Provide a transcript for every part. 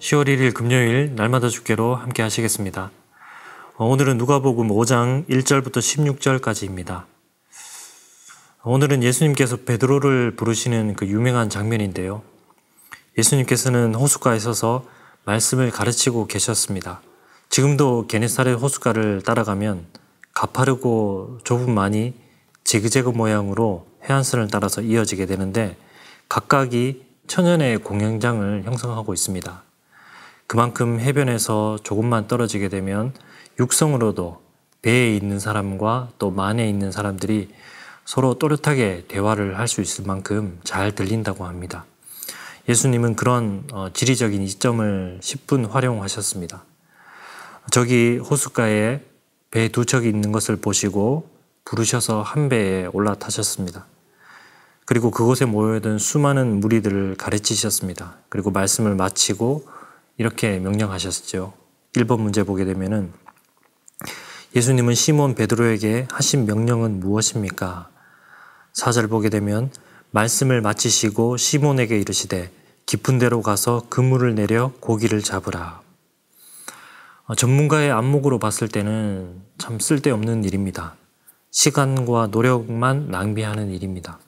10월 1일 금요일 날마다 주께로 함께 하시겠습니다. 오늘은 누가복음 5장 1절부터 16절까지입니다. 오늘은 예수님께서 베드로를 부르시는 그 유명한 장면인데요. 예수님께서는 호숫가에 서서 말씀을 가르치고 계셨습니다. 지금도 게네사렛 호숫가를 따라가면 가파르고 좁은 만이 지그재그 모양으로 해안선을 따라서 이어지게 되는데 각각이 천연의 공연장을 형성하고 있습니다. 그만큼 해변에서 조금만 떨어지게 되면 육성으로도 배에 있는 사람과 또 만에 있는 사람들이 서로 또렷하게 대화를 할 수 있을 만큼 잘 들린다고 합니다. 예수님은 그런 지리적인 이점을 10분 활용하셨습니다. 저기 호숫가에 배 두 척이 있는 것을 보시고 부르셔서 한 배에 올라타셨습니다. 그리고 그곳에 모여있던 수많은 무리들을 가르치셨습니다. 그리고 말씀을 마치고 이렇게 명령하셨죠. 1번 문제 보게 되면은 예수님은 시몬 베드로에게 하신 명령은 무엇입니까? 4절 보게 되면 말씀을 마치시고 시몬에게 이르시되 깊은 데로 가서 그물을 내려 고기를 잡으라. 전문가의 안목으로 봤을 때는 참 쓸데없는 일입니다. 시간과 노력만 낭비하는 일입니다.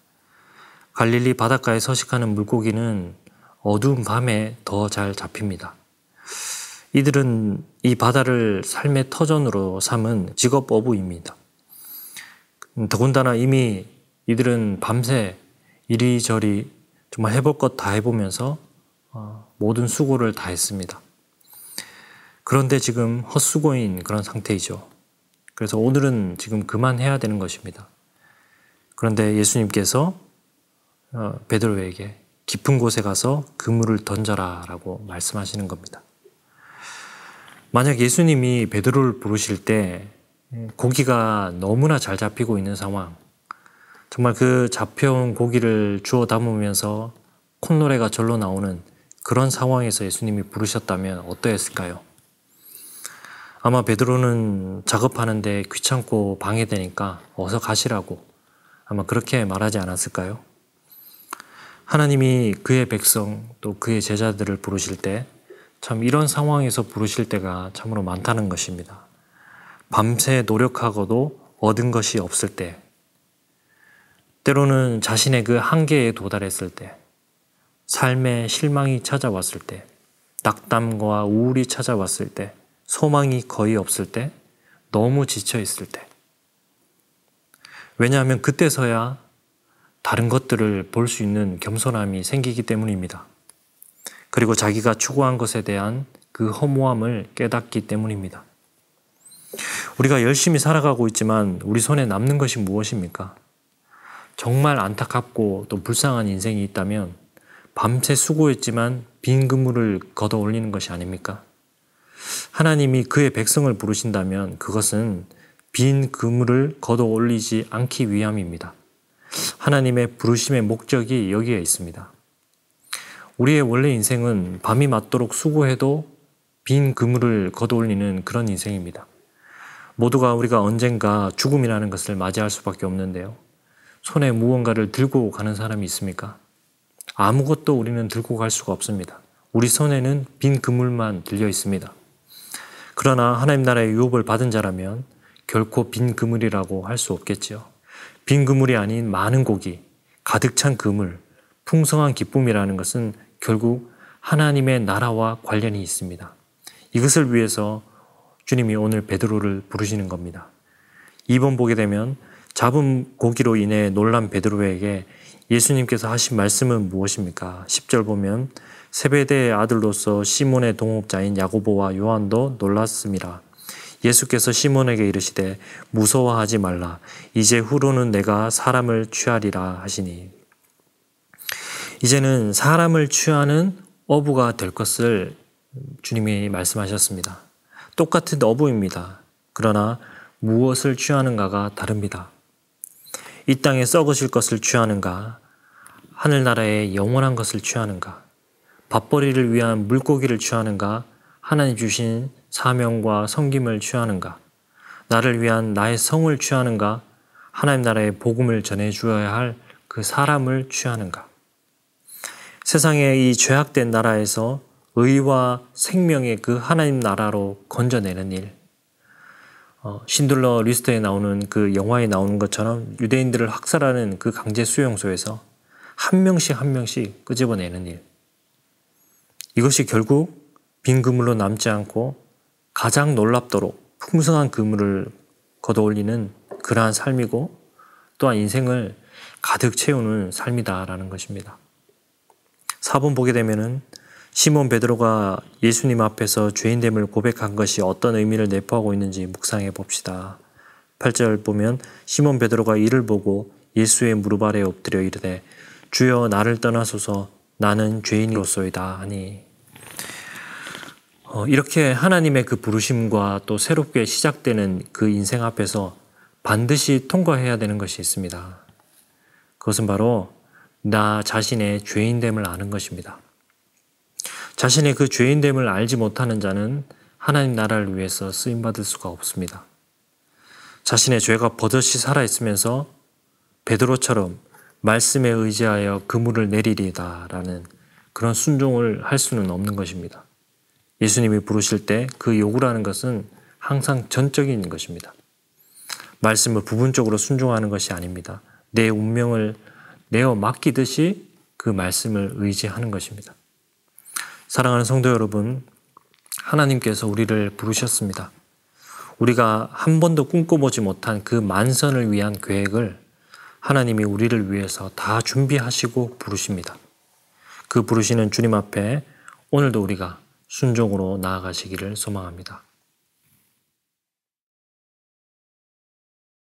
갈릴리 바닷가에 서식하는 물고기는 어두운 밤에 더 잘 잡힙니다. 이들은 이 바다를 삶의 터전으로 삼은 직업 어부입니다. 더군다나 이미 이들은 밤새 이리저리 정말 해볼 것 다 해보면서 모든 수고를 다 했습니다. 그런데 지금 헛수고인 그런 상태이죠. 그래서 오늘은 지금 그만해야 되는 것입니다. 그런데 예수님께서 베드로에게 깊은 곳에 가서 그물을 던져라 라고 말씀하시는 겁니다. 만약 예수님이 베드로를 부르실 때 고기가 너무나 잘 잡히고 있는 상황, 정말 그 잡혀온 고기를 주워 담으면서 콧노래가 절로 나오는 그런 상황에서 예수님이 부르셨다면 어떠했을까요? 아마 베드로는 작업하는데 귀찮고 방해되니까 어서 가시라고 아마 그렇게 말하지 않았을까요? 하나님이 그의 백성 또 그의 제자들을 부르실 때 참 이런 상황에서 부르실 때가 참으로 많다는 것입니다. 밤새 노력하고도 얻은 것이 없을 때, 때로는 자신의 그 한계에 도달했을 때, 삶의 실망이 찾아왔을 때, 낙담과 우울이 찾아왔을 때, 소망이 거의 없을 때, 너무 지쳐 있을 때. 왜냐하면 그때서야 다른 것들을 볼 수 있는 겸손함이 생기기 때문입니다. 그리고 자기가 추구한 것에 대한 그 허무함을 깨닫기 때문입니다. 우리가 열심히 살아가고 있지만 우리 손에 남는 것이 무엇입니까? 정말 안타깝고 또 불쌍한 인생이 있다면 밤새 수고했지만 빈 그물을 걷어 올리는 것이 아닙니까? 하나님이 그의 백성을 부르신다면 그것은 빈 그물을 걷어 올리지 않기 위함입니다. 하나님의 부르심의 목적이 여기에 있습니다. 우리의 원래 인생은 밤이 맞도록 수고해도 빈 그물을 걷어올리는 그런 인생입니다. 모두가 우리가 언젠가 죽음이라는 것을 맞이할 수밖에 없는데요. 손에 무언가를 들고 가는 사람이 있습니까? 아무것도 우리는 들고 갈 수가 없습니다. 우리 손에는 빈 그물만 들려 있습니다. 그러나 하나님 나라의 유업을 받은 자라면 결코 빈 그물이라고 할 수 없겠지요. 빈 그물이 아닌 많은 고기, 가득 찬 그물, 풍성한 기쁨이라는 것은 결국 하나님의 나라와 관련이 있습니다. 이것을 위해서 주님이 오늘 베드로를 부르시는 겁니다. 2번 보게 되면 잡은 고기로 인해 놀란 베드로에게 예수님께서 하신 말씀은 무엇입니까? 10절 보면 세베대의 아들로서 시몬의 동업자인 야고보와 요한도 놀랐음이라. 예수께서 시몬에게 이르시되 무서워하지 말라. 이제 후로는 내가 사람을 취하리라 하시니. 이제는 사람을 취하는 어부가 될 것을 주님이 말씀하셨습니다. 똑같은 어부입니다. 그러나 무엇을 취하는가가 다릅니다. 이 땅에 썩으실 것을 취하는가, 하늘나라의 영원한 것을 취하는가, 밥벌이를 위한 물고기를 취하는가, 하나님 주신 사명과 섬김을 취하는가, 나를 위한 나의 성을 취하는가, 하나님 나라의 복음을 전해 주어야 할 그 사람을 취하는가. 세상의 이 죄악된 나라에서 의와 생명의 그 하나님 나라로 건져내는 일. 신들러 리스트에 나오는 그 영화에 나오는 것처럼 유대인들을 학살하는 그 강제 수용소에서 한 명씩 한 명씩 끄집어내는 일. 이것이 결국 빈 그물로 남지 않고 가장 놀랍도록 풍성한 그물을 걷어올리는 그러한 삶이고 또한 인생을 가득 채우는 삶이다라는 것입니다. 4번 보게 되면은 시몬 베드로가 예수님 앞에서 죄인됨을 고백한 것이 어떤 의미를 내포하고 있는지 묵상해 봅시다. 8절 보면 시몬 베드로가 이를 보고 예수의 무릎 아래 엎드려 이르되 주여 나를 떠나소서 나는 죄인이로소이다 하니 이렇게 하나님의 그 부르심과 또 새롭게 시작되는 그 인생 앞에서 반드시 통과해야 되는 것이 있습니다. 그것은 바로 나 자신의 죄인됨을 아는 것입니다. 자신의 그 죄인됨을 알지 못하는 자는 하나님 나라를 위해서 쓰임받을 수가 없습니다. 자신의 죄가 버젓이 살아있으면서 베드로처럼 말씀에 의지하여 그물을 내리리다라는 그런 순종을 할 수는 없는 것입니다. 예수님이 부르실 때 그 요구라는 것은 항상 전적인 것입니다. 말씀을 부분적으로 순종하는 것이 아닙니다. 내 운명을 내어 맡기듯이 그 말씀을 의지하는 것입니다. 사랑하는 성도 여러분, 하나님께서 우리를 부르셨습니다. 우리가 한 번도 꿈꿔보지 못한 그 만선을 위한 계획을 하나님이 우리를 위해서 다 준비하시고 부르십니다. 그 부르시는 주님 앞에 오늘도 우리가 순종으로 나아가시기를 소망합니다.